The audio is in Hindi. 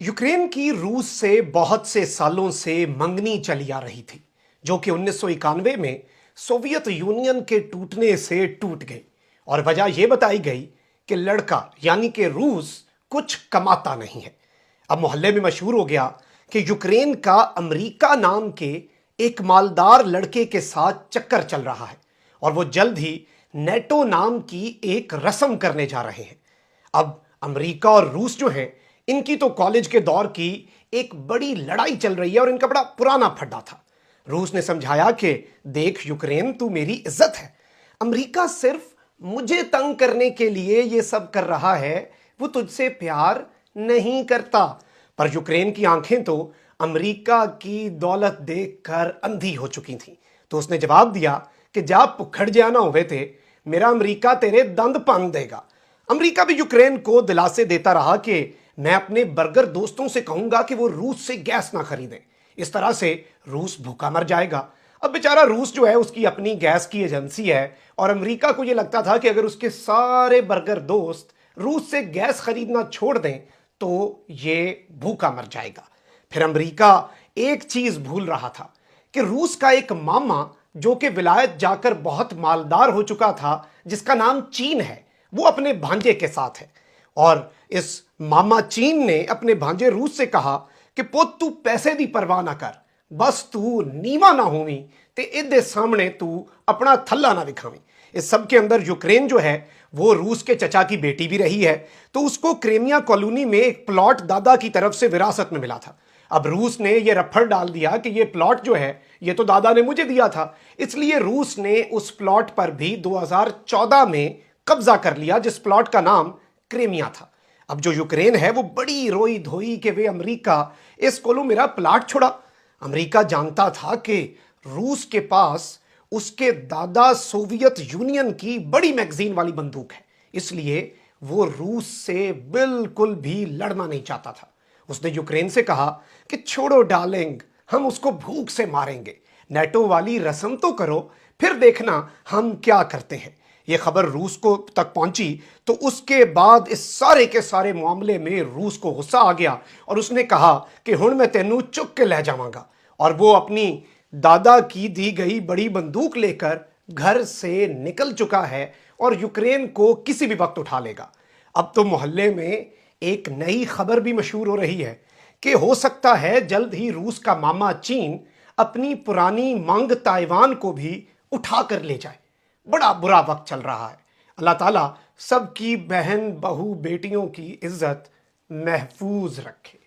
यूक्रेन की रूस से बहुत से सालों से मंगनी चली आ रही थी, जो कि 1991 में सोवियत यूनियन के टूटने से टूट गई। और वजह यह बताई गई कि लड़का यानी कि रूस कुछ कमाता नहीं है। अब मोहल्ले में मशहूर हो गया कि यूक्रेन का अमेरिका नाम के एक मालदार लड़के के साथ चक्कर चल रहा है और वो जल्द ही नेटो नाम की एक रस्म करने जा रहे हैं। अब अमेरिका और रूस जो है, इनकी तो कॉलेज के दौर की एक बड़ी लड़ाई चल रही है और इनका बड़ा पुराना फड्डा था। रूस ने समझाया कि देख यूक्रेन, तू मेरी इज्जत है, अमेरिका सिर्फ मुझे तंग करने के लिए ये सब कर रहा है, वो तुझसे प्यार नहीं करता। पर यूक्रेन की आंखें तो अमेरिका की दौलत देखकर अंधी हो चुकी थी। तो उसने जवाब दिया कि जा पुखड़ जाना हुए थे, मेरा अमेरिका तेरे दंद पान देगा। अमेरिका भी यूक्रेन को दिलासे देता रहा कि मैं अपने बर्गर दोस्तों से कहूंगा कि वो रूस से गैस ना खरीदें, इस तरह से रूस भूखा मर जाएगा। अब बेचारा रूस जो है, उसकी अपनी गैस की एजेंसी है और अमेरिका को यह लगता था कि अगर उसके सारे बर्गर दोस्त रूस से गैस खरीदना छोड़ दें तो ये भूखा मर जाएगा। फिर अमेरिका एक चीज भूल रहा था कि रूस का एक मामा जो कि विलायत जाकर बहुत मालदार हो चुका था, जिसका नाम चीन है, वो अपने भांजे के साथ है। और इस मामा चीन ने अपने भांजे रूस से कहा कि पुत, तू पैसे दी परवाह ना कर, बस तू नीवा ना होवी ते इदे सामने तू अपना थल्ला ना दिखावी। इस सब के अंदर यूक्रेन जो है वो रूस के चचा की बेटी भी रही है, तो उसको क्रेमिया कॉलोनी में एक प्लॉट दादा की तरफ से विरासत में मिला था। अब रूस ने यह रफड़ डाल दिया कि यह प्लॉट जो है ये तो दादा ने मुझे दिया था, इसलिए रूस ने उस प्लॉट पर भी 2014 में कब्जा कर लिया, जिस प्लॉट का नाम क्रेमिया था। अब जो यूक्रेन है वो बड़ी रोई धोई कि वे अमेरिका, इस कोलो मेरा प्लाट छोड़ा। अमेरिका जानता था कि रूस के पास उसके दादा सोवियत यूनियन की बड़ी मैगजीन वाली बंदूक है, इसलिए वो रूस से बिल्कुल भी लड़ना नहीं चाहता था। उसने यूक्रेन से कहा कि छोड़ो डार्लिंग, हम उसको भूख से मारेंगे, नेटो वाली रस्म तो करो, फिर देखना हम क्या करते हैं। यह खबर रूस को तक पहुंची तो उसके बाद इस सारे के सारे मामले में रूस को गुस्सा आ गया और उसने कहा कि हुण मैं तेनू चुक के ले जावांगा। और वो अपनी दादा की दी गई बड़ी बंदूक लेकर घर से निकल चुका है और यूक्रेन को किसी भी वक्त उठा लेगा। अब तो मोहल्ले में एक नई खबर भी मशहूर हो रही है कि हो सकता है जल्द ही रूस का मामा चीन अपनी पुरानी मांग ताइवान को भी उठा कर ले जाए। बड़ा बुरा वक्त चल रहा है। अल्लाह ताला सबकी बहन, बहू, बेटियों की इज्जत महफूज रखे।